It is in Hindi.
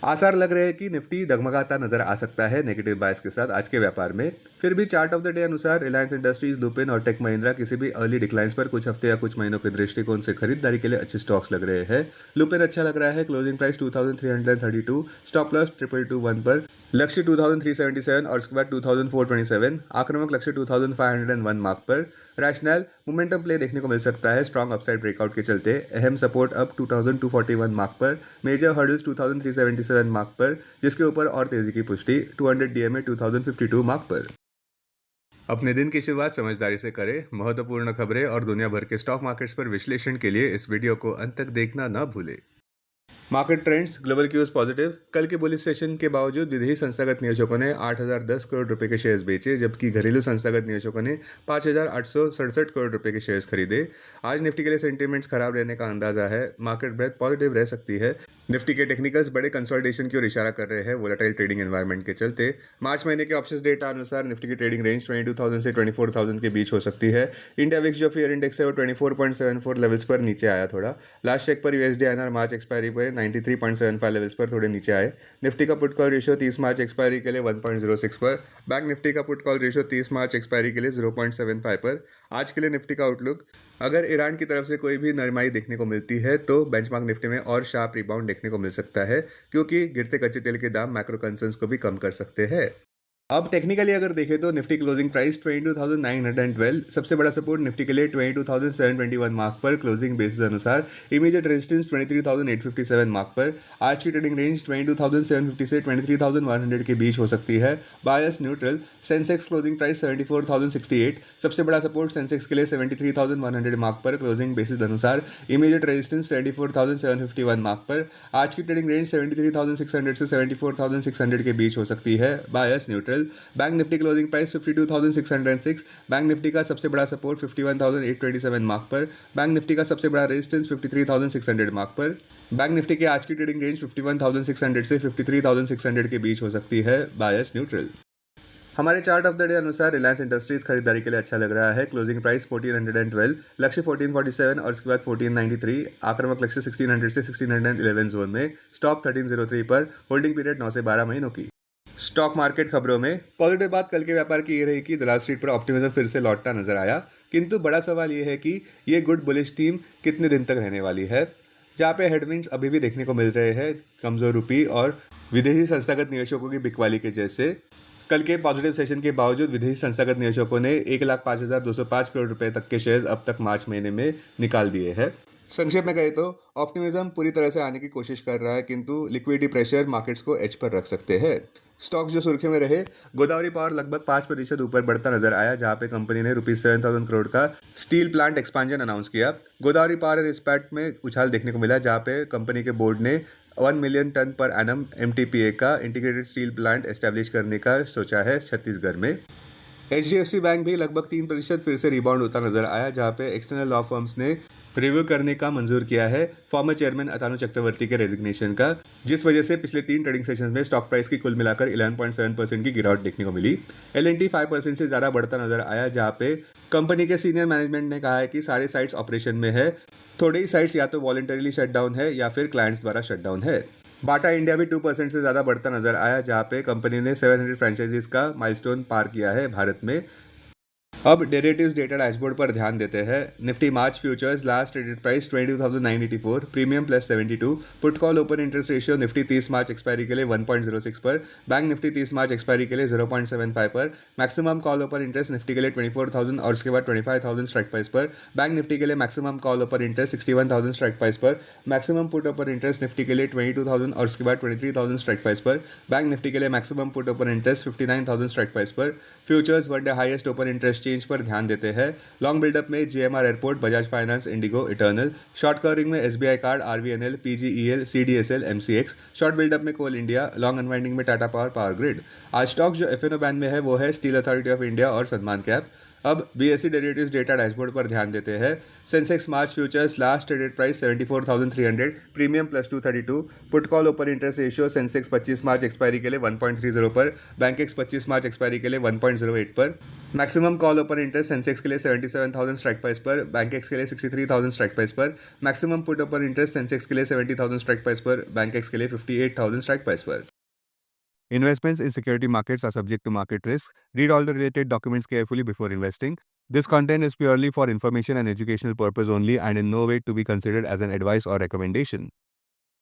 आसार लग रहे हैं कि निफ्टी डगमगाता नजर आ सकता है नेगेटिव बायस के साथ आज के व्यापार में। फिर भी चार्ट ऑफ द डे अनुसार रिलायंस इंडस्ट्रीज, लुपिन और टेक महिंद्रा किसी भी अर्ली डिक्लाइंस पर कुछ हफ्ते या कुछ महीनों के दृष्टिकोण से खरीदारी के लिए अच्छे स्टॉक्स लग रहे हैं। लुपिन अच्छा लग रहा है, क्लोजिंग प्राइस 2332, स्टॉप लॉस 2221 पर, लक्ष्य 2377 और उसके बाद 2427, आक्रामक लक्ष्य 2501 मार्क पर। रैशनल मोमेंटम प्ले देखने को मिल सकता है स्ट्रॉन्ग अपसाइड ब्रेकआउट के चलते। अहम सपोर्ट अब 2241 मार्क पर, मेजर हर्डल्स 2377 मार्क पर, जिसके ऊपर और तेजी की पुष्टि 200 डीएमए 2052 मार्क पर। अपने दिन की शुरुआत समझदारी से करें। महत्वपूर्ण खबरें और दुनिया भर के स्टॉक मार्केट्स पर विश्लेषण के लिए इस वीडियो को अंत तक देखना न भूलें। Market trends, global cues positive. कल के बुलिश सेशन के बावजूद विदेशी संस्थागत निवेशकों ने 8,010 करोड़ रुपए के शेयर्स बेचे, जबकि घरेलू संस्थागत निवेशकों ने 5,867 करोड़ रुपए के शेयर्स खरीदे। आज निफ्टी के लिए सेंटीमेंट्स खराब रहने का अंदाजा है, मार्केट ब्रेथ पॉजिटिव रह सकती है। निफ्टी के टेक्निकल्स बड़े कंसोलिडेशन की ओर इशारा कर रहे हैं वोलेटाइल ट्रेडिंग एनवायरनमेंट के चलते। मार्च महीने के ऑप्शंस डेटा अनुसार निफ्टी की ट्रेडिंग रेंज 22,000 से 24,000 के बीच हो सकती है। इंडिया विक्स जो फियर इंडेक्स है वो 24.74 लेवल्स पर नीचे आया थोड़ा। लास्ट चेक पर यूएसडी आईएनआर मार्च एक्सपायरी पर 93.75 लेवल्स पर थोड़े नीचे आए। निफ्टी का पुट कॉल रेशियो 30 मार्च एक्सपायरी के लिए 1.06 पर, बैंक निफ्टी का पुट कॉल रेशियो 30 मार्च एक्सपायरी के लिए 0.75 पर। आज के लिए निफ्टी का आउटलुक, अगर ईरान की तरफ से कोई भी नरमाई देखने को मिलती है तो बेंचमार्क निफ्टी में और शार्प रिबाउंड देखने को मिल सकता है, क्योंकि गिरते कच्चे तेल के दाम मैक्रो कंसर्न्स को भी कम कर सकते हैं। अब टेक्निकली अगर देखें तो निफ्टी क्लोजिंग प्राइस 22,912, सबसे बड़ा सपोर्ट निफ्टी के लिए 22,721 मार्क पर, क्लोजिंग बेसिस अनुसार इमीडिएट रेजिस्टेंस 23,857 मार्क पर। आज की ट्रेडिंग रेंज 22,750 से 23,100 के बीच हो सकती है, bias neutral. Sensex closing price 74,068, सबसे बड़ा सपोर्ट सेंसेक्स के लिए 73,100 मार्क पर, क्लोजिंग बेसिस अनुसार इमीडिएट रेजिस्टेंस 74,751 मार्क पर। आज की ट्रेडिंग रेंज 73,600 से 74,600 के बीच हो सकती है, bias neutral. Bank Nifty closing price 52,606, bank Nifty का सबसे बड़ा सपोर्ट 51,827 मार्क पर, बैंक निफ्टी का सबसे बड़ा रेजिस्टेंस 53,600 मार्क पर। बैंक निफ्टी के आज की ट्रेडिंग रेंज 51,600 से 53,600 के बीच हो सकती है, बायस न्यूट्रल। हमारे चार्ट ऑफ द डे अनुसार रिलायंस इंडस्ट्रीज खरीदारी के लिए अच्छा लग रहा है, क्लोजिंग प्राइस 1412, लक्ष्य 1447 और उसके बाद 1493, आक्रामक लक्ष्य 1600 से 1611 जोन में, स्टॉप 1303 पर, होल्डिंग पीरियड 9 से 12 महीनों की। स्टॉक मार्केट खबरों में पॉजिटिव बात कल के व्यापार की ये रही कि दलाल स्ट्रीट पर ऑप्टिमिज्म फिर से लौटता नजर आया, किंतु बड़ा सवाल ये है कि ये गुड बुलिश थीम कितने दिन तक रहने वाली है, जहाँ पे हेडविंड्स अभी भी देखने को मिल रहे हैं, कमजोर रुपी और विदेशी संस्थागत निवेशकों की बिकवाली के जैसे। कल के पॉजिटिव सेशन के बावजूद विदेशी संस्थागत निवेशकों ने 1,05,205 करोड़ रुपए तक के शेयर्स अब तक मार्च महीने में निकाल दिए हैं। संक्षेप में कहे तो ऑप्टिमिज्म पूरी तरह से आने की कोशिश कर रहा है, किंतु लिक्विडिटी प्रेशर मार्केट्स को एज पर रख सकते हैं। स्टॉक्स जो सुर्खी में रहे, गोदावरी पावर लगभग 5% ऊपर बढ़ता नजर आया, जहां पे कंपनी ने ₹7,000 करोड़ का स्टील प्लांट एक्सपांशन अनाउंस किया। गोदावरी पावर एंड इस्पात में उछाल देखने को मिला, जहां पे कंपनी के बोर्ड ने 1 million ton per annum MTPA का इंटीग्रेटेड स्टील प्लांट एस्टेब्लिश करने का सोचा है छत्तीसगढ़ में। HDFC बैंक भी लगभग 3% फिर से रिबाउंड होता नजर आया, जहां पे एक्सटर्नल लॉ फर्म्स ने रिव्यू करने का मंजूर किया है फॉर्मर चेयरमैन अतानु चक्रवर्ती के रेजिग्नेशन का, जिस वजह से पिछले 3 ट्रेडिंग सेशंस में स्टॉक प्राइस की कुल मिलाकर 11.7% की गिरावट देखने को मिली। L&T 5% से ज़्यादा बढ़ता नजर आया, जहां पे कंपनी के सीनियर मैनेजमेंट ने कहा है कि सारे साइट्स ऑपरेशन में है, थोड़े ही साइट्स या तो वॉलंटरीली शटडाउन है या फिर क्लाइंट्स द्वारा शटडाउन है। बाटा इंडिया भी 2% से ज़्यादा बढ़ता नजर आया, जहां पे कंपनी ने 700 फ्रेंचाइजीज का माइलस्टोन पार किया है भारत में। अब डेरिवेटिव्स डेटा डैशबोर्ड पर ध्यान देते हैं। निफ्टी मार्च futures last traded price 22,984, premium +72, put call open interest ratio Nifty 30 मार्च एक्सपायरी के लिए 1.06 पर, बैंक निफ्टी 30 मार्च एक्सपायरी के लिए 0.75 पर, maximum call open interest Nifty के लिए 24,000 और उसके बाद 25,000 स्ट्राइक प्राइस पर, बैंक निफ्टी के लिए maximum call open interest 61,000 strike price पर, maximum put open interest Nifty के लिए 22,000 और उसके बाद 23,000 स्ट्राइक प्राइस पर, बैंक निफ्टी के लिए maximum put open interest 59,000 strike price पर। Futures one day highest open interest change पर ध्यान देते हैं। लॉन्ग बिल्डअप में GMR airport, Bajaj Finance, IndiGo, Eternal. Short covering में SBI card, RVNL, PGEL, CDSL, MCX। Short buildup में कोल इंडिया, लॉन्ग अनवाइंडिंग में टाटा पावर, पावर ग्रिड। आज स्टॉक जो FNO बैन में है वो है स्टील अथॉरिटी ऑफ इंडिया और सलमान कैप। अब बीएसई डेरिवेटिव्स डेटा डैशबोर्ड पर ध्यान देते हैं। Sensex March futures last traded price 74,300, premium +232। Put call open interest ratio Sensex 25 मार्च एक्सपायरी के लिए 1.30 पर, बैंकेक्स 25 मार्च एक्सपायरी के लिए 1.08 पर। Maximum call open interest Sensex के लिए 77,000 स्ट्राइक प्राइस पर, बैंकेक्स के लिए 63,000 स्ट्राइक प्राइस पर। Maximum put open interest Sensex के लिए 70,000 स्ट्राइक प्राइस पर, बैंकेक्स के लिए 58,000 स्ट्राइक प्राइस पर। Investments in security markets are subject to market risk. Read all the related documents carefully before investing. This content is purely for information and educational purpose only and in no way to be considered as an advice or recommendation.